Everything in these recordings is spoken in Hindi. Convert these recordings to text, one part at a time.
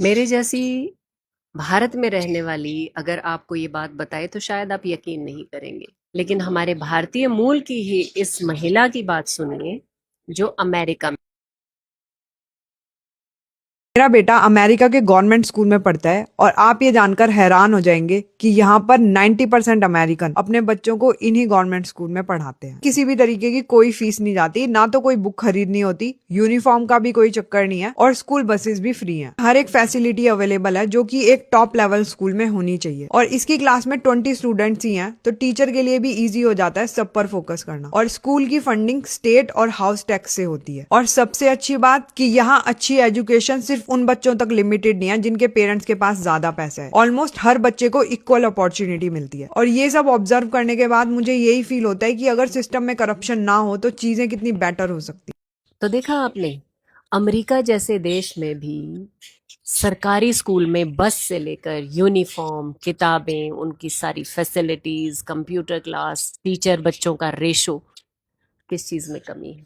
मेरे जैसी भारत में रहने वाली अगर आपको ये बात बताए तो शायद आप यकीन नहीं करेंगे, लेकिन हमारे भारतीय मूल की ही इस महिला की बात सुनिए जो अमेरिका में। मेरा बेटा अमेरिका के गवर्नमेंट स्कूल में पढ़ता है और आप ये जानकर हैरान हो जाएंगे कि यहाँ पर 90% अमेरिकन अपने बच्चों को इन्हीं गवर्नमेंट स्कूल में पढ़ाते हैं। किसी भी तरीके की कोई फीस नहीं जाती, ना तो कोई बुक खरीदनी होती, यूनिफॉर्म का भी कोई चक्कर नहीं है और स्कूल बसेस भी फ्री हैं। हर एक फैसिलिटी अवेलेबल है जो कि एक टॉप लेवल स्कूल में होनी चाहिए। और इसकी क्लास में 20 स्टूडेंट्स ही हैं, तो टीचर के लिए भी ईजी हो जाता है सब पर फोकस करना। और स्कूल की फंडिंग स्टेट और हाउस टैक्स से होती है। और सबसे अच्छी बात कि यहाँ अच्छी एजुकेशन सिर्फ उन बच्चों तक लिमिटेड नहीं है जिनके पेरेंट्स के पास ज्यादा पैसा है। ऑलमोस्ट हर बच्चे को इक्वल अपॉर्चुनिटी मिलती है। और ये सब ऑब्जर्व करने के बाद मुझे यही फील होता है कि अगर सिस्टम में करप्शन ना हो तो चीजें कितनी बेटर हो सकती। तो देखा आपने, अमेरिका जैसे देश में भी सरकारी स्कूल में बस से लेकर यूनिफॉर्म, किताबें, उनकी सारी फैसिलिटीज, कंप्यूटर क्लास, टीचर बच्चों का रेशो, किस चीज में कमी है।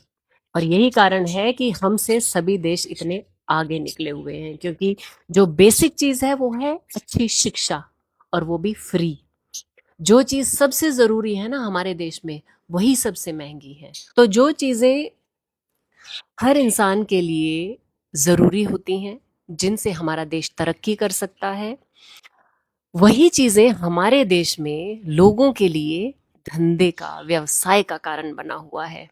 और यही कारण है कि हमसे सभी देश इतने आगे निकले हुए हैं, क्योंकि जो बेसिक चीज है वो है अच्छी शिक्षा, और वो भी फ्री। जो चीज सबसे जरूरी है ना हमारे देश में, वही सबसे महंगी है। तो जो चीजें हर इंसान के लिए जरूरी होती हैं, जिनसे हमारा देश तरक्की कर सकता है, वही चीजें हमारे देश में लोगों के लिए धंधे का, व्यवसाय का कारण बना हुआ है।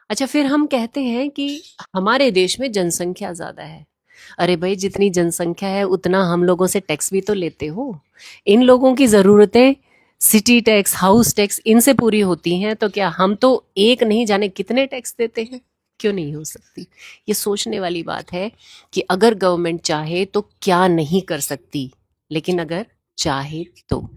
अच्छा, फिर हम कहते हैं कि हमारे देश में जनसंख्या ज्यादा है। अरे भाई, जितनी जनसंख्या है उतना हम लोगों से टैक्स भी तो लेते हो। इन लोगों की जरूरतें सिटी टैक्स, हाउस टैक्स, इनसे पूरी होती हैं, तो क्या हम तो एक नहीं जाने कितने टैक्स देते हैं। क्यों नहीं हो सकती। ये सोचने वाली बात है कि अगर गवर्नमेंट चाहे तो क्या नहीं कर सकती, लेकिन अगर चाहे तो।